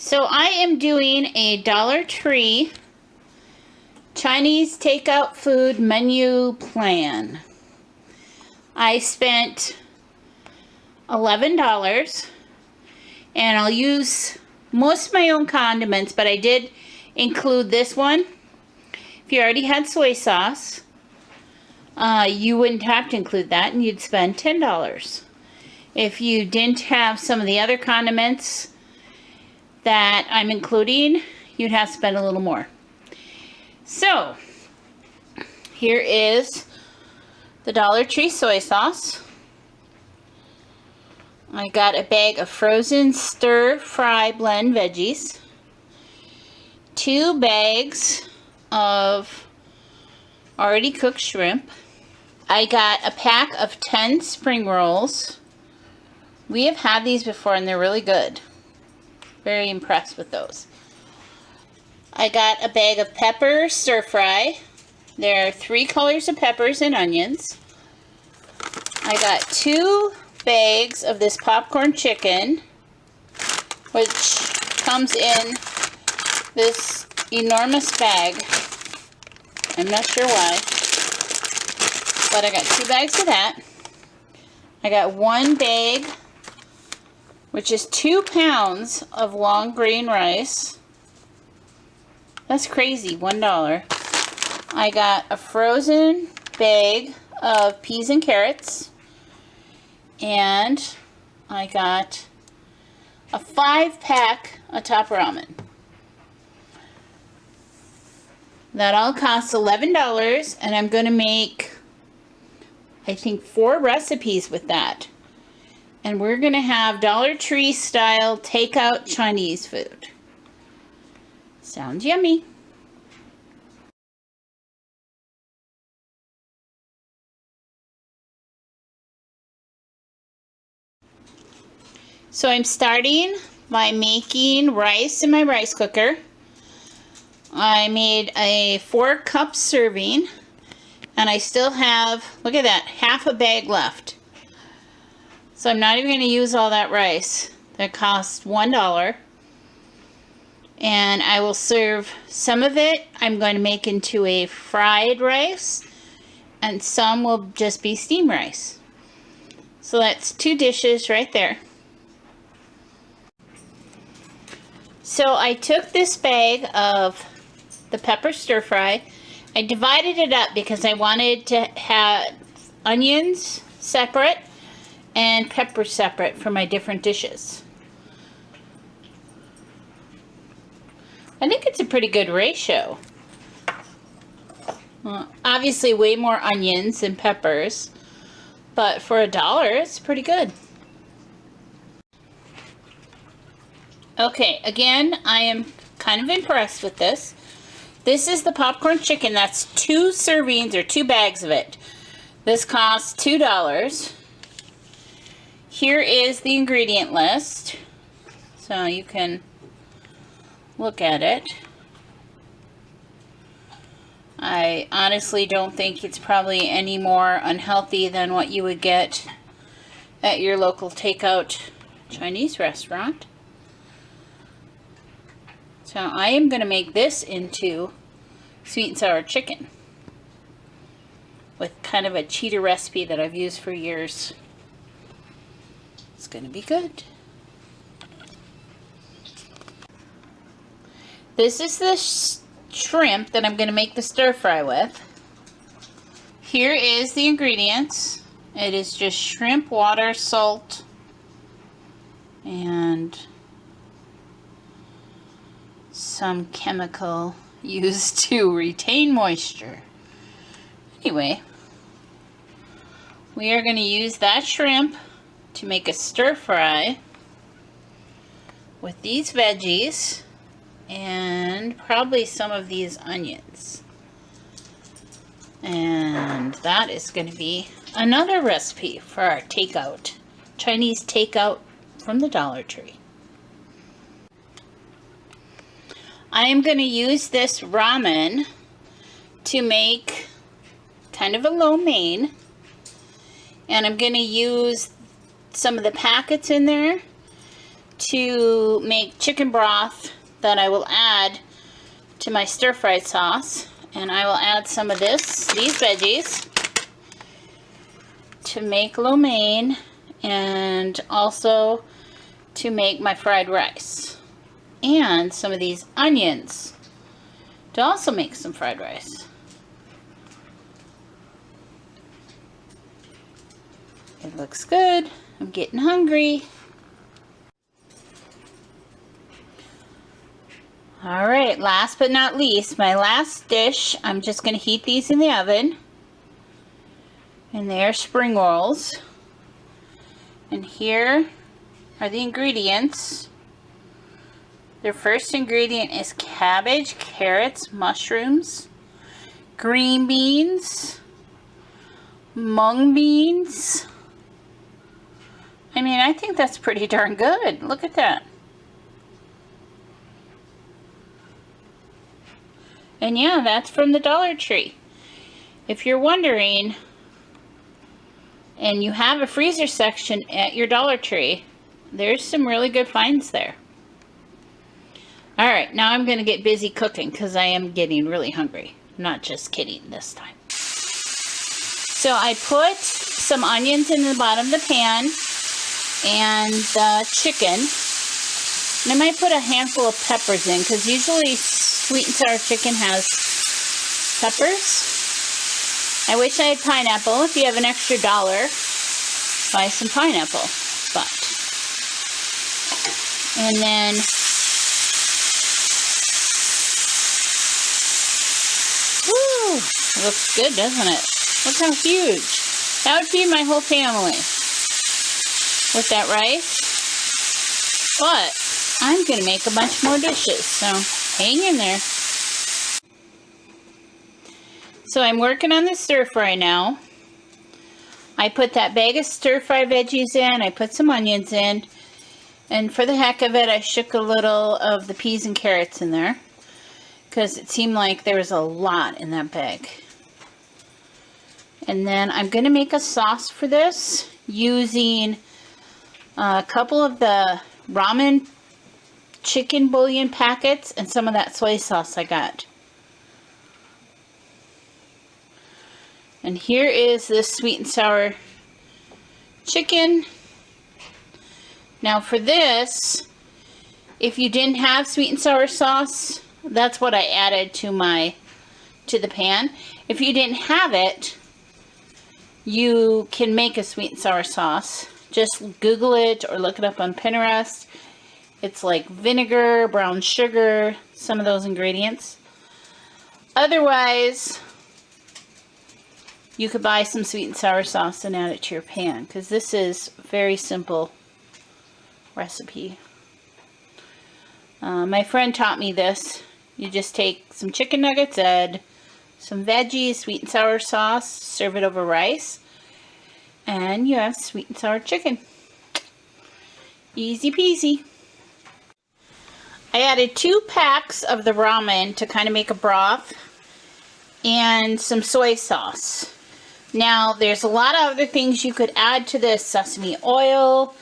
So I am doing a Dollar Tree Chinese takeout food menu plan. I spent $11 and I'll use most of my own condiments, but I did include this one. If you already had soy sauce, you wouldn't have to include that and you'd spend $10. If you didn't have some of the other condiments that I'm including, you'd have to spend a little more. So, here is the Dollar Tree soy sauce. I got a bag of frozen stir-fry blend veggies, 2 bags of already cooked shrimp. I got a pack of 10 spring rolls. We have had these before and they're really good. Very impressed with those. I got a bag of pepper stir-fry. There are 3 colors of peppers and onions. I got 2 bags of this popcorn chicken, which comes in this enormous bag. I'm not sure why, but I got 2 bags of that. I got 1 bag, which is 2 pounds of long grain rice. That's crazy, $1. I got a frozen bag of peas and carrots. And I got a 5-pack of top ramen. That all costs $11, and I'm going to make, I think, 4 recipes with that. And we're going to have Dollar Tree style takeout Chinese food. Sounds yummy. So I'm starting by making rice in my rice cooker. I made a 4-cup serving and I still have, look at that, half a bag left. So I'm not even going to use all that rice. That costs $1. And I will serve some of it. I'm going to make into a fried rice and some will just be steamed rice. So that's 2 dishes right there. So I took this bag of the pepper stir fry. I divided it up because I wanted to have onions separate and pepper separate for my different dishes. I think it's a pretty good ratio. Obviously way more onions than peppers, but for $1 it's pretty good. Okay, again, I am kind of impressed with this. This is the popcorn chicken. That's 2 servings or 2 bags of it. This costs $2. Here is the ingredient list, so you can look at it. I honestly don't think it's probably any more unhealthy than what you would get at your local takeout Chinese restaurant. So I am going to make this into sweet and sour chicken with kind of a cheater recipe that I've used for years. It's going to be good. This is the shrimp that I'm going to make the stir fry with. Here is the ingredients. It is just shrimp, water, salt, and some chemical used to retain moisture. Anyway, we are going to use that shrimp to make a stir fry with these veggies and probably some of these onions. And that is going to be another recipe for our takeout, Chinese takeout from the Dollar Tree. I am going to use this ramen to make kind of a lo mein, and I'm going to use some of the packets in there to make chicken broth that I will add to my stir-fried sauce. And I will add some of these veggies to make lo mein and also to make my fried rice. And some of these onions to also make some fried rice. It looks good. I'm getting hungry. Alright, last but not least, my last dish, I'm just going to heat these in the oven. And they are spring rolls. And here are the ingredients. Their first ingredient is cabbage, carrots, mushrooms, green beans, mung beans. I mean, I think that's pretty darn good. Look at that. And yeah, that's from the Dollar Tree. If you're wondering, and you have a freezer section at your Dollar Tree, there's some really good finds there. Alright, now I'm going to get busy cooking because I am getting really hungry. Not just kidding this time. So I put some onions in the bottom of the pan and the chicken. And I might put a handful of peppers in because usually sweet and sour chicken has peppers. I wish I had pineapple. If you have an extra $1, buy some pineapple. But, and then woo, it looks good, doesn't it? Look how huge. That would feed my whole family with that rice. But I'm going to make a bunch more dishes, so hang in there. So I'm working on the stir fry now. I put that bag of stir fry veggies in, I put some onions in, and for the heck of it, I shook a little of the peas and carrots in there, because it seemed like there was a lot in that bag. And then I'm going to make a sauce for this using a couple of the ramen chicken bouillon packets and some of that soy sauce I got. And here is this sweet and sour chicken. Now for this, if you didn't have sweet and sour sauce, that's what I added to the pan. If you didn't have it, you can make a sweet and sour sauce. Just Google it or look it up on Pinterest. It's like vinegar, brown sugar, some of those ingredients. Otherwise, you could buy some sweet and sour sauce and add it to your pan, because this is a very simple recipe. My friend taught me this. You just take some chicken nuggets, add some veggies, sweet and sour sauce, serve it over rice, and you have sweet and sour chicken. Easy peasy. I added 2 packs of the ramen to kind of make a broth and some soy sauce. Now, there's a lot of other things you could add to this. Sesame oil,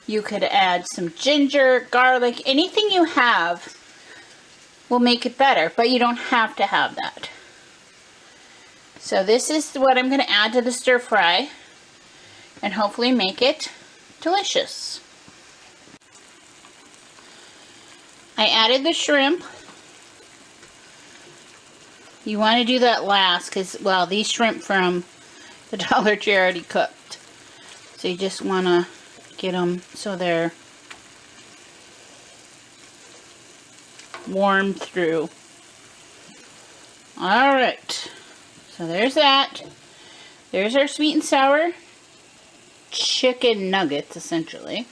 you could add some ginger, garlic, anything you have will make it better, but you don't have to have that. So this is what I'm going to add to the stir fry and hopefully make it delicious. I added the shrimp. You want to do that last because, well, these shrimp from the Dollar Tree are already cooked. So you just want to get them so they're warmed through. Alright. So there's that. There's our sweet and sour chicken nuggets, essentially.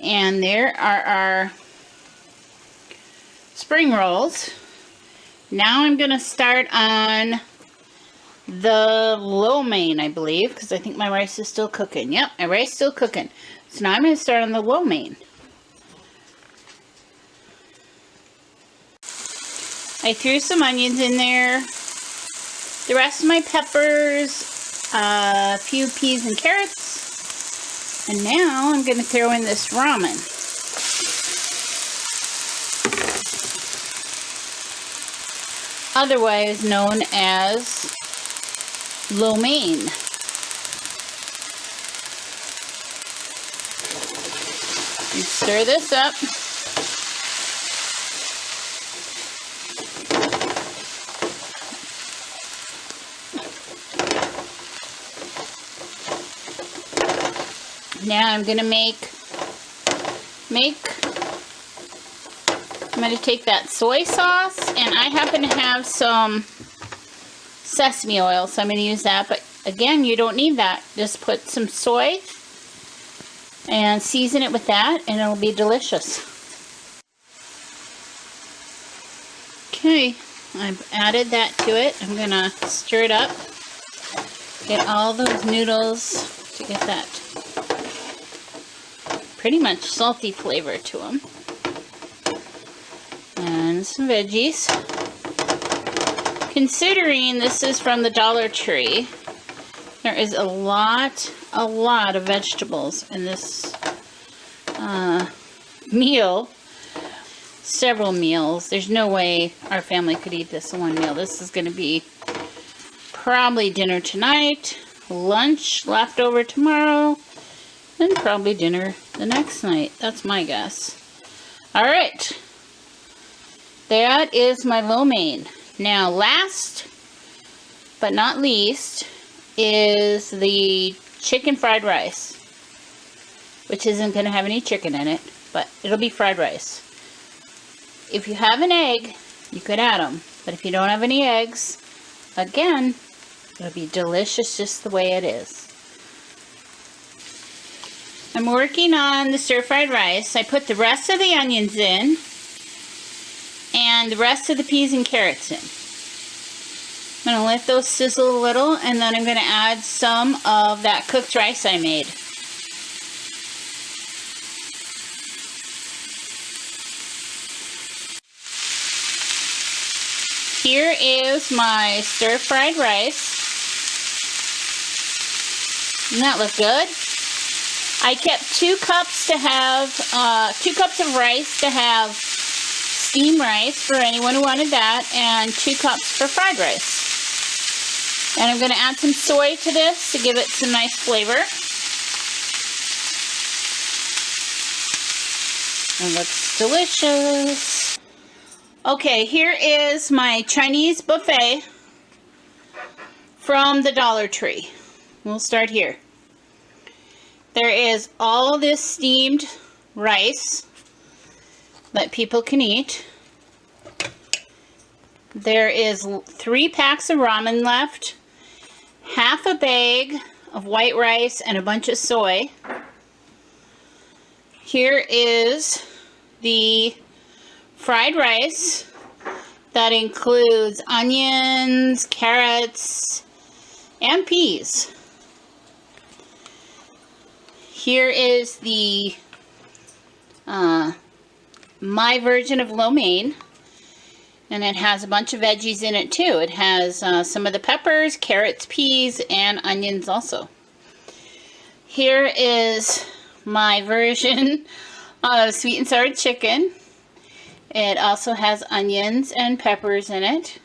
And there are our spring rolls. Now I'm going to start on the lo mein, I believe, because I think my rice is still cooking. Yep, my rice is still cooking. So now I'm going to start on the lo mein. I threw some onions in there, the rest of my peppers, a few peas and carrots, and now I'm going to throw in this ramen. otherwise known as lo mein. And stir this up. Now I'm gonna I'm gonna take that soy sauce, and I happen to have some sesame oil, so I'm gonna use that, but again, you don't need that. Just put some soy and season it with that, and it'll be delicious. Okay, I've added that to it. I'm gonna stir it up, get all those noodles to get that pretty much salty flavor to them. And some veggies. Considering this is from the Dollar Tree, there is a lot of vegetables in this meal. Several meals. There's no way our family could eat this in one meal. This is going to be probably dinner tonight, lunch left over tomorrow, and probably dinner the next night. That's my guess. Alright. That is my lo mein. Now, last but not least is the chicken fried rice, which isn't going to have any chicken in it, but it'll be fried rice. If you have an egg, you could add them, but if you don't have any eggs, again, it'll be delicious just the way it is. I'm working on the stir-fried rice. I put the rest of the onions in and the rest of the peas and carrots in. I'm going to let those sizzle a little, and then I'm going to add some of that cooked rice I made. Here is my stir-fried rice. Doesn't that look good? I kept 2 cups to have 2 cups of rice to have steamed rice for anyone who wanted that, and 2 cups for fried rice. And I'm going to add some soy to this to give it some nice flavor. It looks delicious. Okay, here is my Chinese buffet from the Dollar Tree. We'll start here. There is all this steamed rice that people can eat. There is 3 packs of ramen left, half a bag of white rice, and a bunch of soy. Here is the fried rice that includes onions, carrots, and peas. Here is the my version of lo mein, and it has a bunch of veggies in it too. It has some of the peppers, carrots, peas, and onions also. Here is my version of sweet and sour chicken. It also has onions and peppers in it.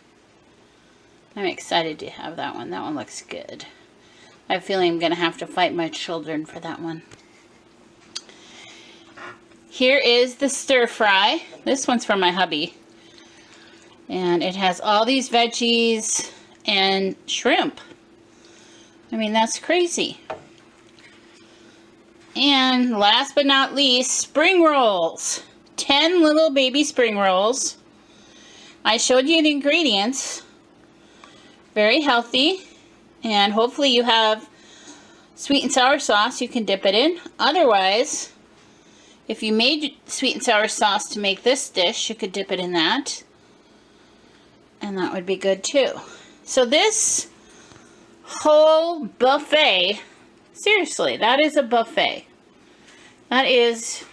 I'm excited to have that one. That one looks good. I have a feeling I'm going to have to fight my children for that one. Here is the stir fry. This one's from my hubby. And it has all these veggies and shrimp. I mean, that's crazy. And last but not least, spring rolls. 10 little baby spring rolls. I showed you the ingredients. Very healthy. And hopefully you have sweet and sour sauce you can dip it in. Otherwise, if you made sweet and sour sauce to make this dish, you could dip it in that. And that would be good too. So this whole buffet, seriously, that is a buffet. That is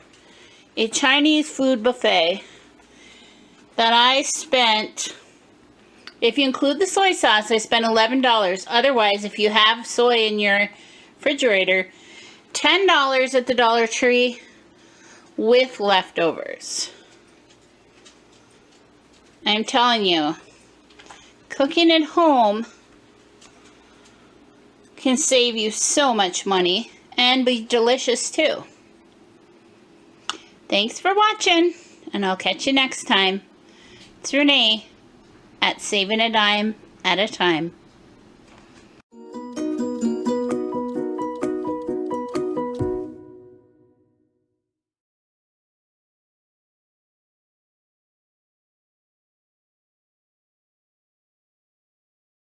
a Chinese food buffet that I spent, if you include the soy sauce, I spent $11. Otherwise, if you have soy in your refrigerator, $10 at the Dollar Tree with leftovers. I'm telling you, cooking at home can save you so much money and be delicious too. Thanks for watching, and I'll catch you next time. It's Renee at Saving a Dime at a Time.